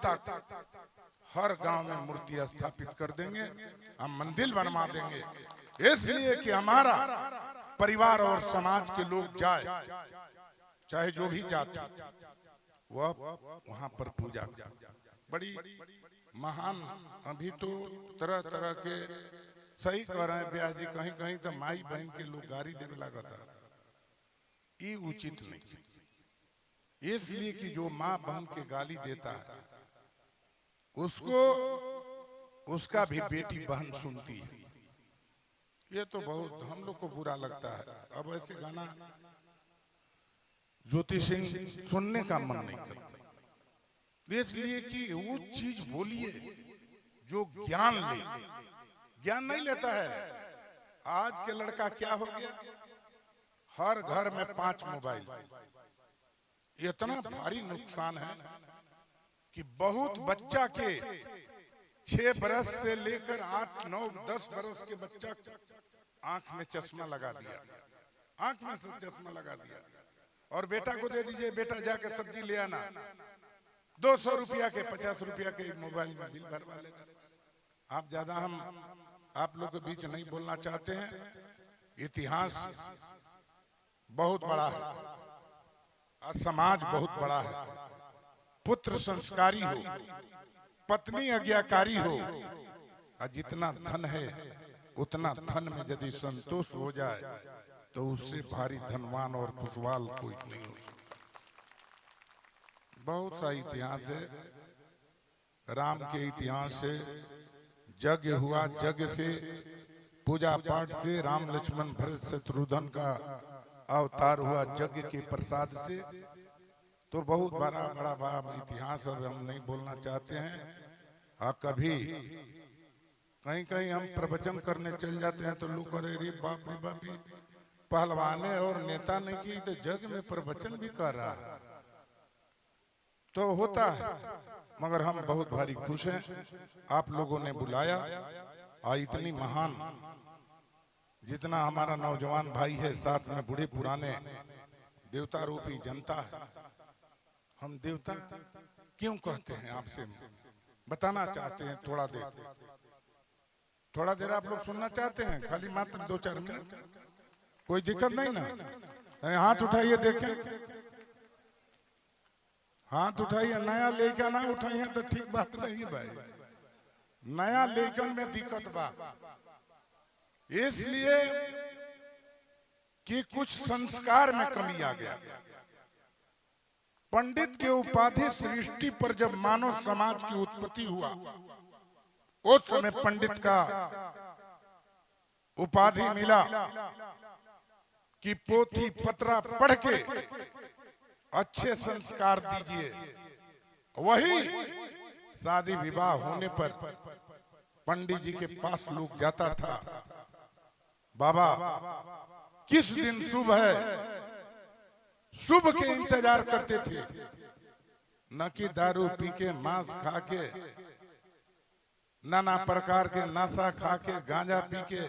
देवता हर गांव में मूर्ति स्थापित कर देंगे, हम मंदिर बनवा देंगे, इसलिए कि हमारा परिवार और समाज के लोग जाए, चाहे जो भी जाति, वह वहां पर पूजा करे। बड़ी महान, अभी तो तरह तरह के सही कह रहे हैं ब्याह जी, कहीं कहीं तो माई बहन के लोग गाड़ी देने लगा था, ये उचित नहीं। इसलिए कि जो माँ बहन के गाली देता है उसको उसका भी बेटी बहन सुनती है, ये तो बहुत हम लोग को बुरा लगता है। अब ऐसे गाना ज्योति सिंह सुनने का मन नहीं करता, इसलिए कि वो चीज बोलिए जो ज्ञान ले, ज्ञान नहीं लेता है। आज के लड़का क्या हो गया, हर घर में 5 मोबाइल, इतना भारी नुकसान है कि बहुत बच्चा के 6 बरस से लेकर 8, 9, 10 बरस के बच्चा आंख में चश्मा लगा दिया, आंख में से चश्मा लगा दिया। और बेटा को दे दीजिए, बेटा जाके सब्जी ले आना, 200 रुपया के 50 रुपया के मोबाइल में बिल भरवा लेगा। आप ज्यादा हम आप लोग के बीच नहीं बोलना चाहते हैं, इतिहास बहुत बड़ा है और समाज बहुत बड़ा है। पुत्र संस्कारी हो, पत्नी आज्ञाकारी हो, और जितना धन है उतना धन में यदि संतोष हो जाए तो उससे भारी धनवान और खुशहाल कोई नहीं हो सकता। बहुत सा इतिहास है, राम के इतिहास से, यज्ञ हुआ, यज्ञ से, पूजा पाठ से, राम लक्ष्मण भरत शत्रुघ्न का अवतार हुआ यज्ञ के प्रसाद से। तो बहुत बड़ा इतिहास अब हम नहीं बोलना चाहते हैं। कभी कहीं कहीं हम प्रवचन करने चल जाते हैं तो लोग कह रहे बाप रे बाप, पहलवाने और नेता ने की तो जग में प्रवचन भी कर रहा है, तो होता है। मगर हम बहुत भारी खुश हैं, आप लोगों ने बुलाया और इतनी महान, जितना हमारा नौजवान भाई है, साथ में बूढ़े पुराने देवता रूपी जनता है। हम देवता क्यों कहते हैं आपसे बताना चाहते हैं। थोड़ा देर आप लोग सुनना चाहते हैं, खाली मात्र 2-4 मिनट, कोई दिक्कत नहीं ना। हाथ उठाइए देखें, हाथ उठाइए। नया लेकर ना उठाइए तो ठीक बात नहीं है भाई, नया लेकर में दिक्कत बा, इसलिए कि कुछ संस्कार में कमी आ गया। पंडित के उपाधि सृष्टि पर जब मानव समाज की उत्पत्ति हुआ, उस समय पंडित का उपाधि मिला कि पोथी पत्रा पढ़ के अच्छे संस्कार दीजिए। वही शादी विवाह होने पर पंडित जी के पास लोग जाता था, बाबा किस दिन शुभ है, शुभ के इंतजार करते थे, न कि दारू पी के, मांस खा के, नाना प्रकार के नशा खा के, गांजा पी के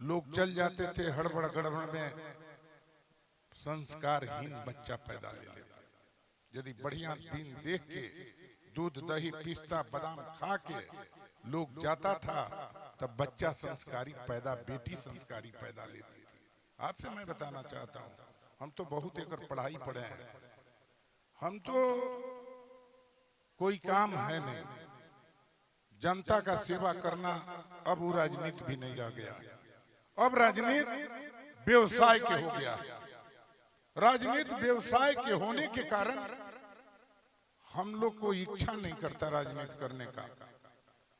लोग चल जाते थे हड़बड़ गड़बड़ में, संस्कारहीन बच्चा पैदा ले लेता। यदि बढ़िया दिन देख के दूध दही पिस्ता बादाम खा के लोग जाता था तब बच्चा संस्कारी पैदा, बेटी संस्कारी पैदा लेती थी। आपसे मैं बताना चाहता हूँ, हम तो बहुत एक पढ़ाई पढ़े हैं, हम तो कोई काम है नहीं, जनता का सेवा करना अब वो राजनीति भी नहीं रह गया। अब राजनीति व्यवसाय के हो गया। राजनीति व्यवसाय के होने के कारण हम लोग को इच्छा नहीं करता राजनीति करने का,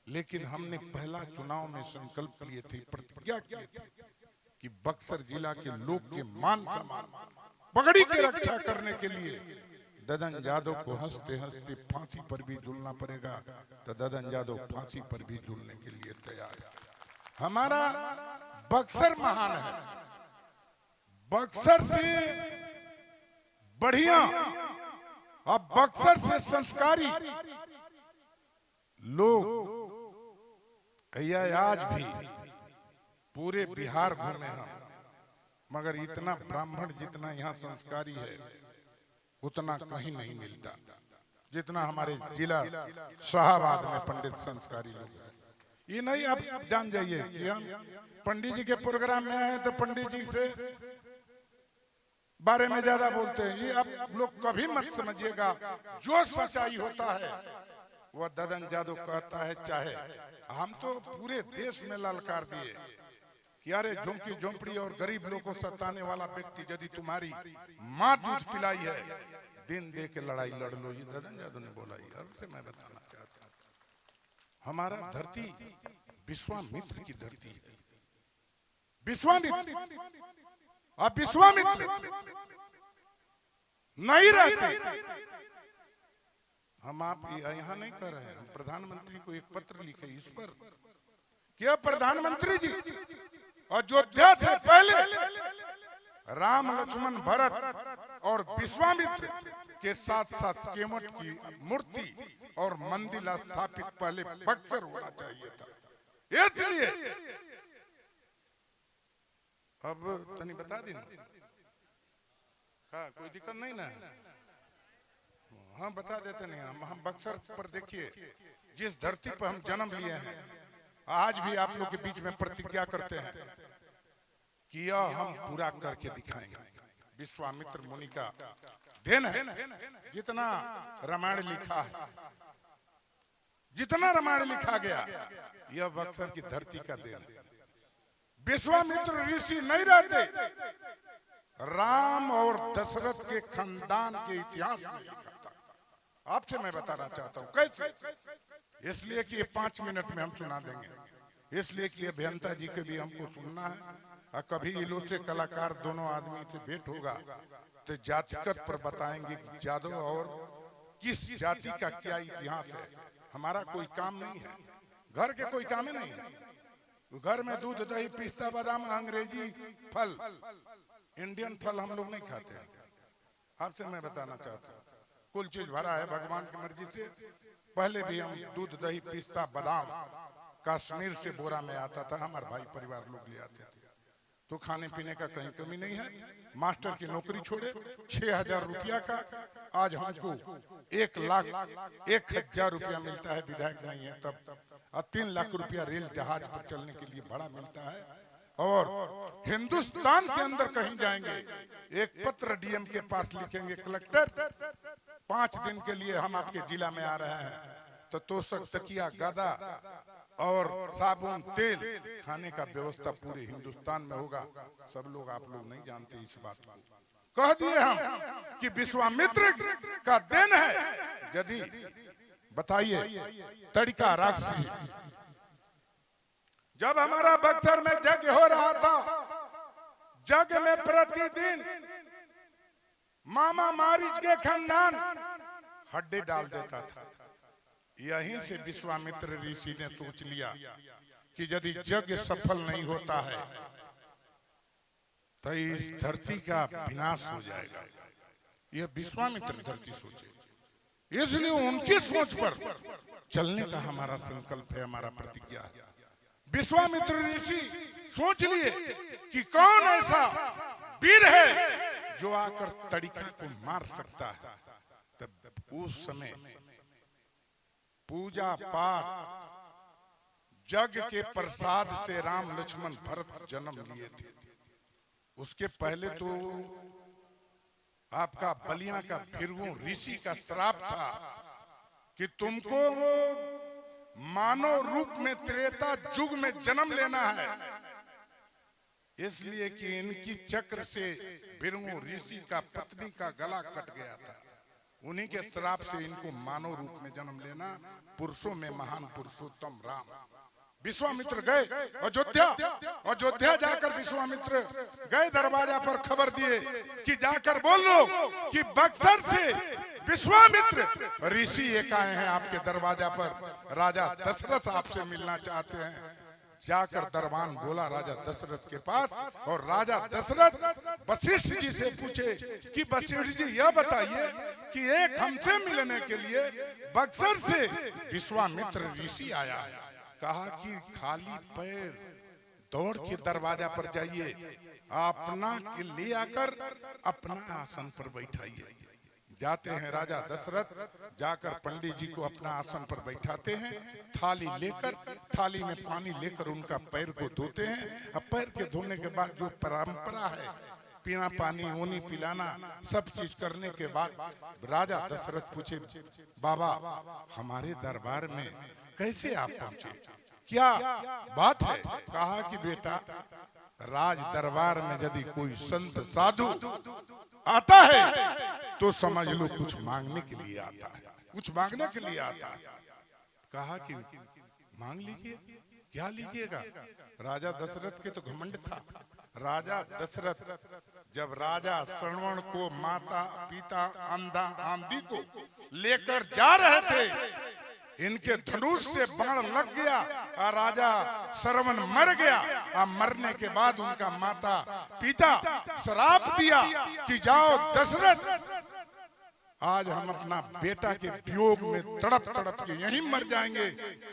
लेकिन हमने पहला चुनाव में संकल्प लिए थे, प्रतिज्ञा किए थे कि बक्सर जिला के लोग के मान सम्मान, पगड़ी की रक्षा करने के लिए ददन यादव को हंसते हंसते फांसी पर भी झूलना पड़ेगा, तो ददन यादव फांसी पर भी झूलने के लिए तैयार है। हमारा बक्सर महान है, बक्सर से बढ़िया अब बक्सर से संस्कारी लोग आज भी पूरे बिहार घूमे हम, मगर इतना ब्राह्मण जितना यहाँ संस्कारी है उतना कहीं नहीं मिलता। जितना हमारे जिला शाहबाद में पंडित संस्कारी लोग हैं। ये नहीं आप जान जाइए कि हम पंडित जी के प्रोग्राम में आए तो पंडित जी से बारे में ज्यादा बोलते हैं। ये आप लोग कभी मत समझिएगा। जो सच्चाई होता है वह ददन जादू कहता है। चाहे हम तो पूरे देश में ललकार दिए कि अरे झुमकी झोंपड़ी और गरीब लोगों को सताने वाला व्यक्ति यदि तुम्हारी माँ दूध पिलाई है, दिन दे के लड़ाई लड़ लो। ये ददन जादू ने बोला। अब से मैं बताना चाहता हूँ, हमारा धरती विश्वामित्र की धरती है। विश्वामित्र, अब विश्वामित्र नहीं रहते, हम आप यहाँ नहीं कर रहे हैं। हम प्रधानमंत्री को एक पत्र लिखे इस पर कि प्रधानमंत्री जी अयोध्या से पहले राम लक्ष्मण भरत और विश्वामित्र के साथ साथ केवट की मूर्ति और मंदिर स्थापित पहले बक्सर होना चाहिए था। इसलिए अब तनी बता दी ना, हाँ कोई दिक्कत नहीं ना। हाँ बता देते नहीं। हम बक्सर पर देखिए, जिस धरती पर हम जन्म लिए हैं, आज भी आप लोग के बीच में प्रतिज्ञा करते हैं कि यह हम पूरा करके दिखाएंगे। विश्वामित्र मुनि का देन है। जितना रामायण लिखा है, जितना रामायण लिखा गया, यह बक्सर की धरती का देन है। विश्वामित्र ऋषि नहीं रहते, राम और दशरथ के खानदान के इतिहास में लिखा था। आपसे मैं बताना चाहता हूं कैसे। इसलिए कि ये 5 मिनट में हम सुना देंगे, इसलिए कि अभियंता जी के भी हमको सुनना है। और कभी इलो से कलाकार दोनों आदमी से भेंट होगा तो जातिगत पर बताएंगे कि जादव और किस जाति का क्या इतिहास है। हमारा कोई काम नहीं है, घर के कोई काम ही नहीं है। घर में दूध दही पिस्ता बादाम अंग्रेजी फल, इंडियन फल हम लोग नहीं खाते हैं। आपसे मैं बताना चाहता हूँ, कुल चीज भरा है भगवान की मर्जी से। पहले भी हम दूध दही पिस्ता बादाम कश्मीर से बोरा में आता था, हमारे भाई परिवार लोग ले आते थे। तो खाने पीने का कहीं कमी नहीं है। मास्टर की नौकरी छोड़े 6,000 रुपया का आज हमको 1,01,000 रुपया मिलता है। विधायक नहीं है तब, और 3 लाख रुपया रेल जहाज पर चलने के लिए भाड़ा मिलता है। और हिंदुस्तान के अंदर कहीं जाएंगे, एक पत्र डीएम के पास लिखेंगे, कलेक्टर 5 दिन के लिए हम आपके जिला में आ रहे हैं, तो तोशक तकिया गदा और साबुन तेल खाने का व्यवस्था पूरे हिंदुस्तान में होगा। सब लोग आप लोग नहीं जानते इस बात को। कह दिए हम कि विश्वामित्र का देन है। यदि बताइए तड़िका राक्षसी, जब हमारा बक्सर में यज्ञ हो रहा था, यज्ञ में प्रतिदिन मामा मारिच के खानदान हड्डी डाल देता था। यहीं से विश्वामित्र ऋषि ने सोच लिया कि यदि यज्ञ सफल नहीं होता है तो इस धरती का विनाश हो जाएगा। यह विश्वामित्र धरती सोचे, इसलिए उनकी सोच पर चलने का हमारा संकल्प है, हमारा प्रतिज्ञा है। विश्वामित्र ऋषि सोच लिए कि कौन ऐसा वीर है जो आकर तड़िका को मार सकता है। तब उस समय पूजा पाठ जग के प्रसाद से राम लक्ष्मण भरत जन्म लिए थे। उसके पहले तो आपका बलिया का भृगु ऋषि का श्राप था कि तुमको वो मानव रूप में त्रेता युग में जन्म लेना है। इसलिए कि इनकी चक्र से भृगु ऋषि का पत्नी का गला कट गया था। उन्हीं के श्राप से इनको मानव रूप में जन्म लेना, पुरुषों में महान पुरुषोत्तम राम। विश्वामित्र गए अयोध्या, अयोध्या जाकर विश्वामित्र गए दरवाजा पर खबर दिए कि जाकर बोल लो कि बक्सर से विश्वामित्र ऋषि एक आए हैं आपके दरवाजा पर, राजा दशरथ आपसे मिलना चाहते हैं। जाकर दरबान बोला राजा दशरथ के पास, और राजा दशरथ वशिष्ठ जी से पूछे कि वशिष्ठ जी यह बताइए कि एक हमसे मिलने के लिए बक्सर से विश्वामित्र ऋषि आया है। कहा कि खाली पैर दौड़ के दरवाजा पर जाइए, अपना के ले आकर अपना आसन पर बैठाइए। जाते हैं राजा दशरथ, जाकर पंडित जी को अपना आसन पर बैठाते हैं, थाली लेकर, थाली में पानी लेकर उनका पैर को धोते हैं। अब पैर के धोने के बाद जो परंपरा है, पीना पानी ऊनी पिलाना सब चीज करने के बाद राजा दशरथ पूछे, बाबा हमारे दरबार में कैसे आप पहुंचे, क्या बात है? कहा कि बेटा, राज दरबार में यदि कोई संत साधु आता है तो समझ लो कुछ मांगने के लिए आता है, कुछ मांगने के लिए आता है। कहा कि मांग लीजिए, क्या लीजिएगा? राजा दशरथ के तो घमंड था। राजा दशरथ जब राजा श्रवण को, माता पिता अंधा आंधी को लेकर जा रहे थे, इनके धनुष से बाण लग गया और राजा श्रवण मर गया। और मरने के बाद उनका माता पिता श्राप दिया कि जाओ दशरथ, आज हम अपना बेटा के वियोग में तड़प तड़प के यहीं मर जाएंगे,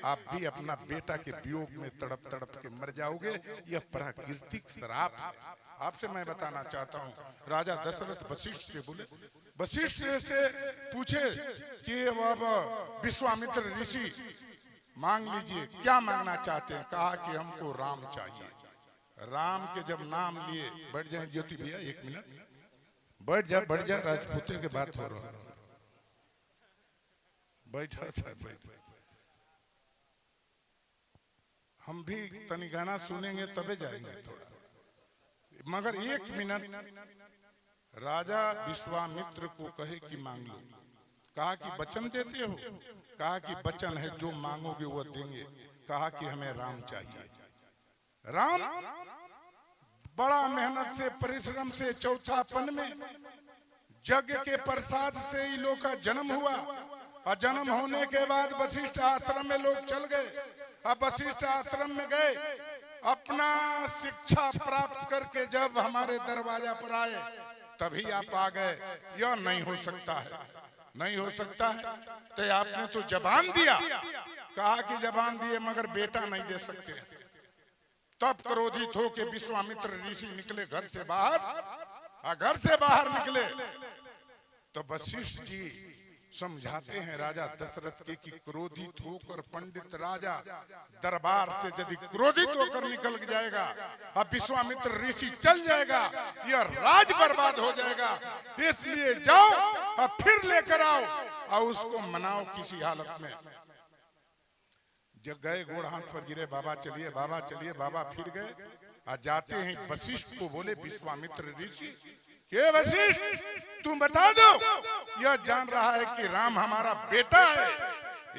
आप भी अपना बेटा के वियोग में तड़प तड़प के मर जाओगे। यह प्राकृतिक श्राप है। आपसे मैं बताना चाहता हूँ, राजा दशरथ वशिष्ठ से बोले, वशिष्ठ से पूछे कि अब विश्वामित्र ऋषि मांग लीजिए, क्या मांगना चाहते हैं? कहा कि हमको राम चाहिए। राम के जब नाम लिए, बैठ जाए ज्योति भैया, 1 मिनट बैठ जा, बैठ जा, राजपूते के बात हो रहा है, बैठा था, बैठ। हम भी तनी गाना सुनेंगे तबे जाएंगे थोड़ा, मगर 1 मिनट। राजा विश्वामित्र को कहे कि मांग लो। कहा कि वचन देते हो? कहा कि वचन है, जो मांगोगे वो देंगे। कहा कि हमें राम चाहिए। राम बड़ा मेहनत से, परिश्रम से, चौथापन में यज्ञ के प्रसाद से ही लोग का जन्म हुआ। और जन्म होने के बाद वशिष्ठ आश्रम में लोग चल गए। अब वशिष्ठ आश्रम में गए, अपना शिक्षा प्राप्त करके जब हमारे दरवाजा पर आए तभी आप आ गए। यह नहीं हो सकता है, नहीं हो सकता है। तो आपने तो जबान दिया, कहा कि जबान दिए मगर बेटा नहीं दे सकते। तब क्रोधित हो के विश्वामित्र ऋषि निकले घर से बाहर। और घर से बाहर निकले तो वशिष्ठ जी समझाते हैं राजा दशरथ के कि क्रोधित होकर पंडित राजा दरबार से यदि क्रोधित होकर निकल जाएगा, अब विश्वामित्र ऋषि चल जाएगा, यह राज बर्बाद हो जाएगा। इसलिए जाओ और फिर लेकर आओ और उसको मनाओ किसी हालत में। जब गए, गोड़ हाथ पर गिरे, बाबा चलिए, बाबा चलिए। बाबा फिर गए और जाते हैं वशिष्ठ को बोले, विश्वामित्र ऋषि के वशिष्ठ तुम बता दो, यह जान रहा है कि राम हमारा बेटा है,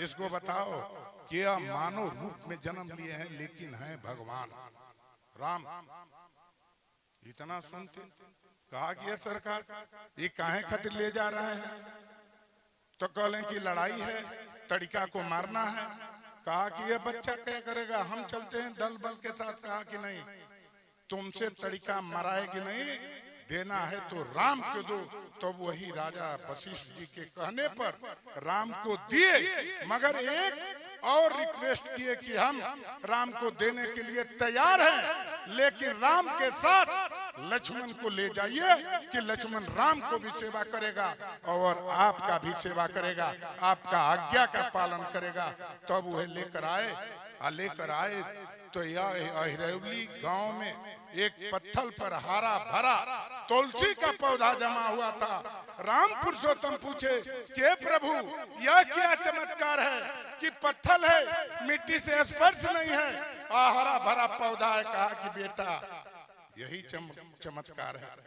इसको बताओ कि यह मानव रूप में जन्म लिए हैं लेकिन है भगवान राम। इतना सुनते कहा कि सरकार ये काहे खातिर ले जा रहे हैं? तो कहलें कि लड़ाई है, तड़िका को मारना है। कहा कि यह बच्चा क्या करेगा, हम चलते हैं दल बल के साथ। कहा कि नहीं, तुमसे तड़िका मराएगी नहीं, देना है तो राम को दो। तो वही राजा वशिष्ठ जी के कहने पर राम को दिए, मगर एक और रिक्वेस्ट किए कि हम राम को देने के लिए तैयार हैं, लेकिन राम के साथ लक्ष्मण को ले जाइए कि लक्ष्मण राम को भी सेवा करेगा और आपका भी सेवा करेगा, आपका आज्ञा का पालन करेगा। तब वह लेकर आए तो यह अहिरौली गांव में एक पत्थर पर हरा भरा तुलसी का पौधा जमा हुआ था। राम पुरुषोत्तम पूछे कि प्रभु यह क्या चमत्कार है कि पत्थर है, मिट्टी से स्पर्श नहीं है और हरा भरा पौधा है। कहा कि बेटा यही चमत्कार है,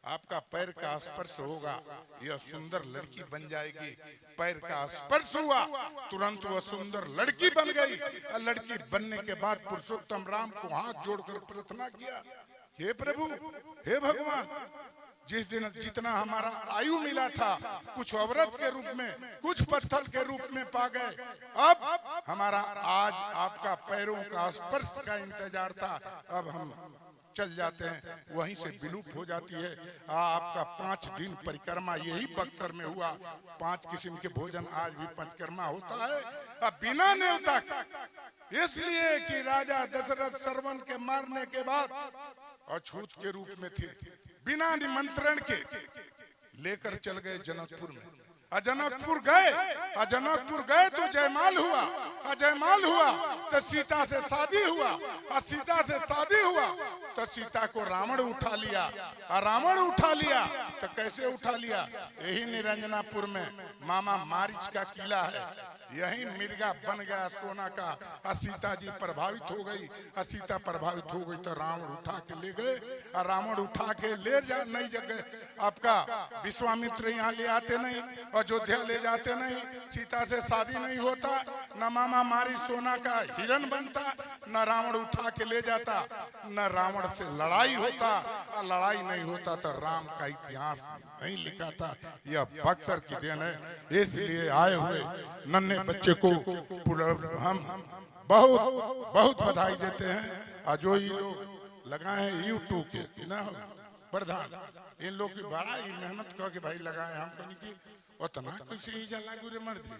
आपका पैर का स्पर्श होगा, यह सुंदर लड़की बन जाएगी। पैर का स्पर्श हुआ, तुरंत वह सुंदर लड़की बन गई। और लड़की बनने के बाद पुरुषोत्तम राम को हाथ जोड़कर प्रार्थना किया, हे प्रभु, हे भगवान, जिस दिन जितना हमारा आयु मिला था, कुछ औरत के रूप में, कुछ पत्थर के रूप में पा गए, अब हमारा आज आपका पैरों का स्पर्श का इंतजार था, अब हम चल जाते हैं। वहीं से विलुप्त हो जाती है। आपका 5 दिन परिक्रमा यही बक्सर में हुआ। 5 किस्म के भोजन आज भी परिक्रमा होता है, अब बिना न्योता, इसलिए कि राजा दशरथ श्रवण के मारने के बाद अछूत के रूप में थे, बिना निमंत्रण के लेकर चल गए जनकपुर में। जनकपुर गए तो जयमाल हुआ। जयमाल हुआ तो सीता से शादी हुआ। सीता से शादी हुआ तो सीता को रावण उठा लिया। रावण उठा लिया तो कैसे उठा लिया? यही निरंजनापुर में मामा मारिच का किला है, यही मिर्गा बन गया सोना का। सीता जी प्रभावित हो गई। सीता प्रभावित हो गई तो रावण उठा के ले गए। रावण उठा के ले जा नहीं जगह आपका विश्वामित्र यहाँ ले आते नहीं, अयोध्या ले जाते नहीं, सीता से शादी नहीं होता, न मामा मारी सोना का हिरण बनता, न रावण उठा के ले जाता, न रावण से लड़ाई होता। लड़ाई नहीं होता तो राम का इतिहास नहीं लिखा था। यह बक्सर की देन है। इसलिए आए हुए नन्हे बच्चे को हम बहुत बहुत बधाई देते हैं। और जो ये लोग लगाए हैं यूट्यूब के ना प्रधान, इन लोग की बड़ा ही मेहनत करके भाई लगाए। हम उतना कैसे ही जला गुरे मर दी।